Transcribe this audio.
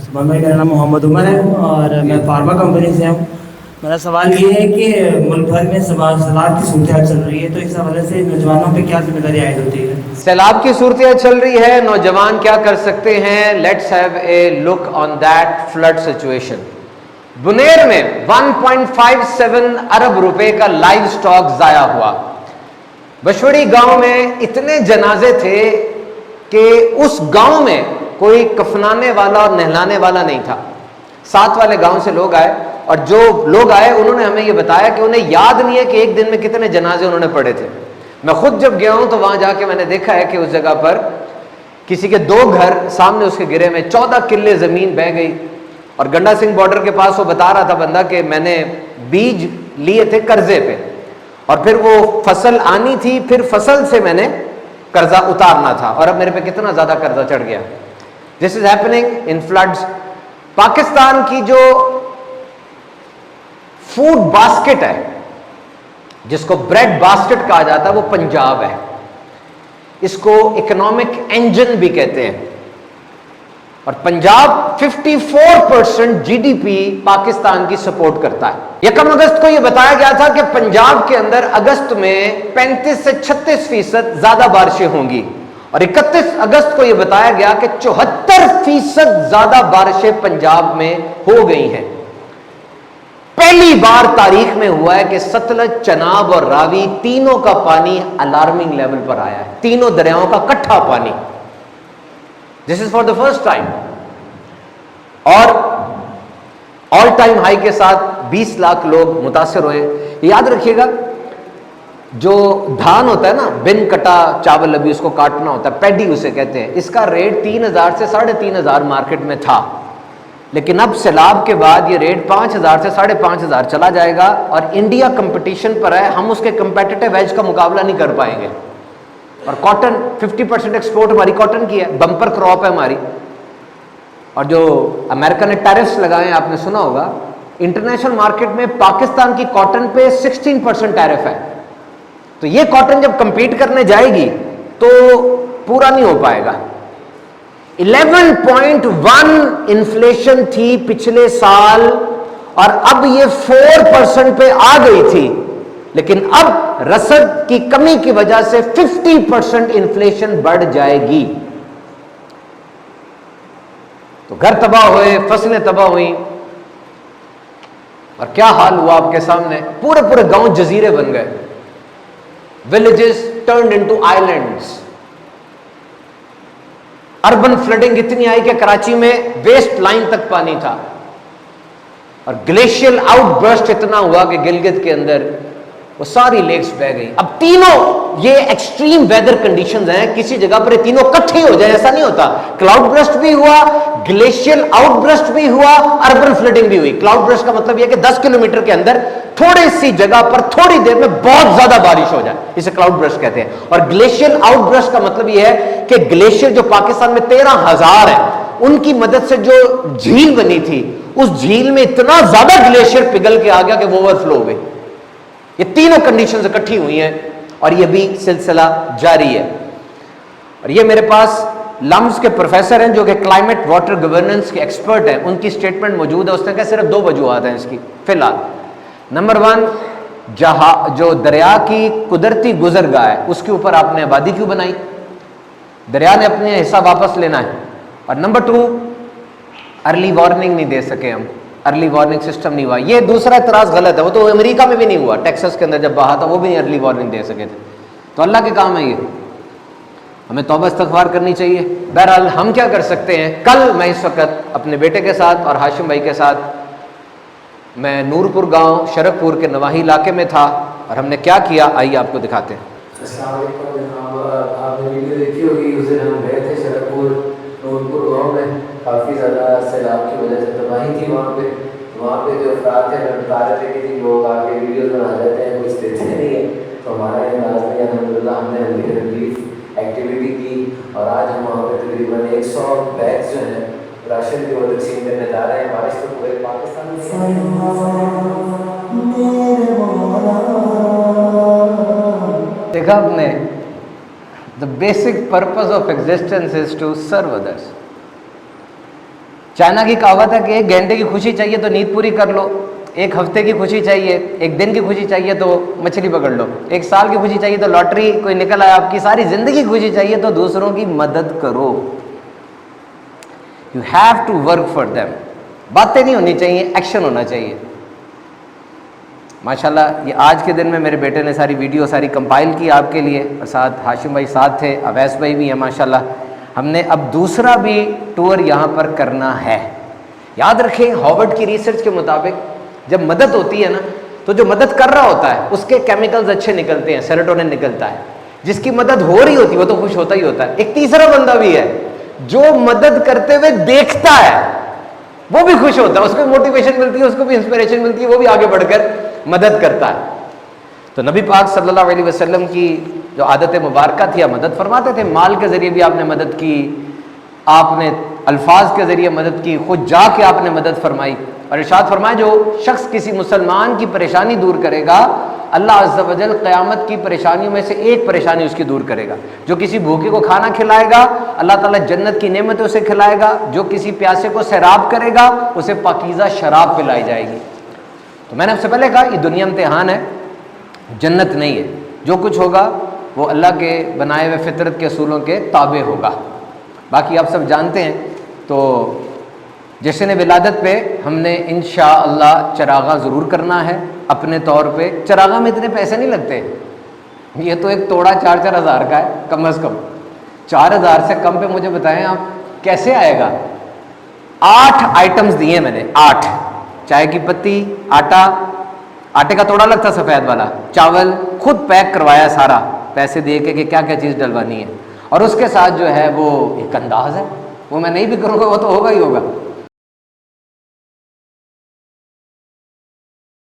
मेरा नाम मोहम्मद उमर है और मैं फार्मा कंपनी से हूँ। मेरा सवाल ये है कि मुल्क भर में सैलाब की सूरत चल रही है, तो इस हवाले से नौजवानों पे क्या जिम्मेदारी आयद होती है? सैलाब की सूरत चल रही है, नौजवान क्या कर सकते हैं? Let's have a look on that flood situation. Buner में 1.57 अरब रुपए का लाइव स्टॉक जाया हुआ। बशवड़ी गांव में इतने जनाजे थे कि उस गांव में कोई कफनाने वाला और नहलाने वाला नहीं था। साथ वाले गांव से लोग आए और जो लोग आए उन्होंने हमें ये बताया कि उन्हें याद नहीं है कि एक दिन में कितने जनाजे उन्होंने पढ़े थे। मैं खुद जब गया हूं तो वहां जाके मैंने देखा है कि उस जगह पर किसी के 2 घर सामने उसके गिरे में 14 किल्ले जमीन बह गई। और गंडा सिंह बॉर्डर के पास वो बता रहा था बंदा कि मैंने बीज लिए थे कर्जे पे और फिर वो फसल आनी थी, फिर फसल से मैंने कर्जा उतारना था और अब मेरे पे कितना ज्यादा कर्जा चढ़ गया। This is happening in floods. Pakistan की जो फूड बास्केट है, जिसको ब्रेड बास्केट कहा जाता है, वो पंजाब है। इसको इकोनॉमिक इंजन भी कहते हैं। और पंजाब 54% जीडीपी पाकिस्तान की सपोर्ट करता है। 1 अगस्त को यह बताया गया था कि पंजाब के अंदर अगस्त में 35 से 36% ज्यादा बारिशें होंगी और 31 अगस्त को यह बताया गया कि 74% ज्यादा बारिशें पंजाब में हो गई हैं। पहली बार तारीख में हुआ है कि सतलज, चनाब और रावी तीनों का पानी अलार्मिंग लेवल पर आया है। तीनों दरियाओं का इकट्ठा पानी। This is for the first time. और ऑल टाइम हाई के साथ 20 लाख लोग मुतासर हुए। याद रखिएगा, जो धान होता है ना, बिन कटा चावल, अभी उसको काटना होता है, पैडी उसे कहते हैं, इसका रेट 3000 से 3500 मार्केट में था। लेकिन अब सैलाब के बाद ये रेट 5000 से 5500 चला जाएगा और इंडिया कंपटीशन पर है। हम उसके कंपेटिटिव एज का मुकाबला नहीं कर पाएंगे। और कॉटन 50% एक्सपोर्ट हमारी कॉटन की है, बम्पर क्रॉप है हमारी। और जो अमेरिका ने टैरिफ्स लगाए, आपने सुना होगा, इंटरनेशनल मार्केट में पाकिस्तान की कॉटन पे 16% टैरिफ है। तो ये कॉटन जब कंपीट करने जाएगी तो पूरा नहीं हो पाएगा। 11.1 इन्फ्लेशन थी पिछले साल और अब ये 4% पे आ गई थी। लेकिन अब रसद की कमी की वजह से 50% इन्फ्लेशन बढ़ जाएगी। तो घर तबाह हुए, फसलें तबाह हुई और क्या हाल हुआ आपके सामने। पूरे पूरे गांव जजीरे बन गए। Villages turned into islands. Urban flooding इतनी आई कि कराची में वेस्ट लाइन तक पानी था और ग्लेशियल आउटबर्स्ट इतना हुआ कि गिलगित के अंदर वो सारी लेक्स बह गई। अब तीनों ये एक्सट्रीम वेदर कंडीशंस हैं, किसी जगह पर ये तीनों इकट्ठे हो जाए ऐसा नहीं होता। क्लाउड ब्रस्ट भी हुआ, ग्लेशियल आउटब्रस्ट भी हुआ, अर्बन फ्लडिंग भी हुई। क्लाउड ब्रस्ट का मतलब यह कि 10 किलोमीटर के अंदर थोड़ी सी जगह पर थोड़ी देर में बहुत ज्यादा बारिश हो जाए, इसे क्लाउड ब्रस्ट कहते हैं। और ग्लेशियल आउटब्रस्ट का मतलब यह है कि ग्लेशियर जो पाकिस्तान में 13,000 है, उनकी मदद से जो झील बनी थी, उस झील में इतना ज्यादा ग्लेशियर पिघल के आ गया कि वो ओवरफ्लो हो गई। ये तीनों कंडीशंस इकट्ठी हुई हैं और ये भी सिलसिला जारी है। और ये मेरे पास लम्स के प्रोफेसर हैं जो कि क्लाइमेट वाटर गवर्नेंस के एक्सपर्ट हैं, उनकी स्टेटमेंट मौजूद है। उसने कहा सिर्फ 2 वजूहात हैं इसकी फिलहाल। नंबर 1, जो दरिया की कुदरती गुजरगाह है उसके ऊपर आपने आबादी क्यों बनाई? दरिया ने अपने हिस्सा वापस लेना है। और नंबर 2, अर्ली वार्निंग नहीं दे सके हम, अर्ली वार्निंग सिस्टम नहीं हुआ। ये दूसरा इतराज गलत है, वो तो अमेरिका में भी नहीं हुआ, टेक्सास के अंदर जब बहा था वो भी नहीं अर्ली वार्निंग दे सके थे। तो अल्लाह के काम है ये, हमें तौबा इस्तग़फ़ार करनी चाहिए। बहरहाल हम क्या कर सकते हैं? कल मैं इस वक्त अपने बेटे के साथ और हाशिम भाई के साथ मैं नूरपुर गांव शरकपुर के नवाही इलाके में था और हमने क्या किया, आइए आपको दिखाते हैं। आपने वीडियो देखी होगी, उस दिन हम गए थे शरकपुर नूरपुर गांव में। काफ़ी ज़्यादा सैलाब की वजह से तबाही थी वहाँ पे जो अफराद थे, हमें बता रहे थे कि जी लोग आके वीडियोज़ बना देते हैं, कुछ देते नहीं है। तो हमारा अंदाज नहीं, अल्हम्दुलिल्लाह हमने रिलीफ एक्टिविटी की और आज हम वहाँ पे तकरीबन 100 बैग्स जो हैं राशन की वो तकसीम करने जा रहे हैं। बारिश तो पूरे पाकिस्तान में देखा आपने, the basic purpose of existence is to serve others. China की कहावत है कि 1 घंटे की खुशी चाहिए तो नींद पूरी कर लो, 1 हफ्ते की खुशी चाहिए, 1 दिन की खुशी चाहिए तो मछली पकड़ लो, 1 साल की खुशी चाहिए तो लॉटरी कोई निकल आया, आपकी सारी जिंदगी की खुशी चाहिए तो दूसरों की मदद करो। You have to work for them. बातें नहीं होनी चाहिए, एक्शन होना चाहिए। माशाल्लाह ये आज के दिन में मेरे बेटे ने सारी वीडियो सारी कंपाइल की आपके लिए, और साथ हाशिम भाई साथ थे, अवैस भाई भी है माशाल्लाह। हमने अब दूसरा भी टूर यहाँ पर करना है। याद रखें, हार्वर्ड की रिसर्च के मुताबिक जब मदद होती है ना, तो जो मदद कर रहा होता है उसके केमिकल्स अच्छे निकलते हैं, सेरोटोनिन निकलता है। जिसकी मदद हो रही होती है वो तो खुश होता ही होता है। एक तीसरा बंदा भी है जो मदद करते हुए देखता है, वो भी खुश होता है, उसको मोटिवेशन मिलती है, उसको भी इंस्पिरेशन मिलती है, वो भी आगे बढ़कर मदद करता है। तो नबी पाक सल्लल्लाहु अलैहि वसल्लम की जो आदत मुबारक थी, आप मदद फरमाते थे। माल के ज़रिए भी आपने मदद की, आपने अल्फाज के ज़रिए मदद की, खुद जाके आपने मदद फरमाई। और इरशाद फरमाया, जो शख्स किसी मुसलमान की परेशानी दूर करेगा, अल्लाह अज़्ज़ा वजल क़यामत की परेशानियों में से एक परेशानी उसकी दूर करेगा। जो किसी भूखे को खाना खिलाएगा, अल्लाह ताला जन्नत की नेमतें उसे खिलाएगा। जो किसी प्यासे को सैराब करेगा, उसे पाकीज़ा शराब पिलाई जाएगी। तो मैंने आपसे पहले कहा, ये दुनिया इम्तिहान है, जन्नत नहीं है। जो कुछ होगा वो अल्लाह के बनाए हुए फितरत के असूलों के ताबे होगा। बाकी आप सब जानते हैं, तो जश्न विलादत पे हमने इंशाअल्लाह चरागा ज़रूर करना है अपने तौर पे। चरागा में इतने पैसे नहीं लगते, ये तो एक तोड़ा 4-4 हज़ार का है कम अज़ कम। 4,000 से कम पे मुझे बताएं आप कैसे आएगा। 8 आइटम्स दिए मैंने, 8 चाय की पत्ती, आटा, आटे का तोड़ा लगता सफ़ेद वाला, चावल खुद पैक करवाया सारा, पैसे दे के कि क्या क्या चीज़ डलवानी है। और उसके साथ जो है वो एक अंदाज़ है, वो मैं नहीं भी करूँगा वो तो होगा ही होगा।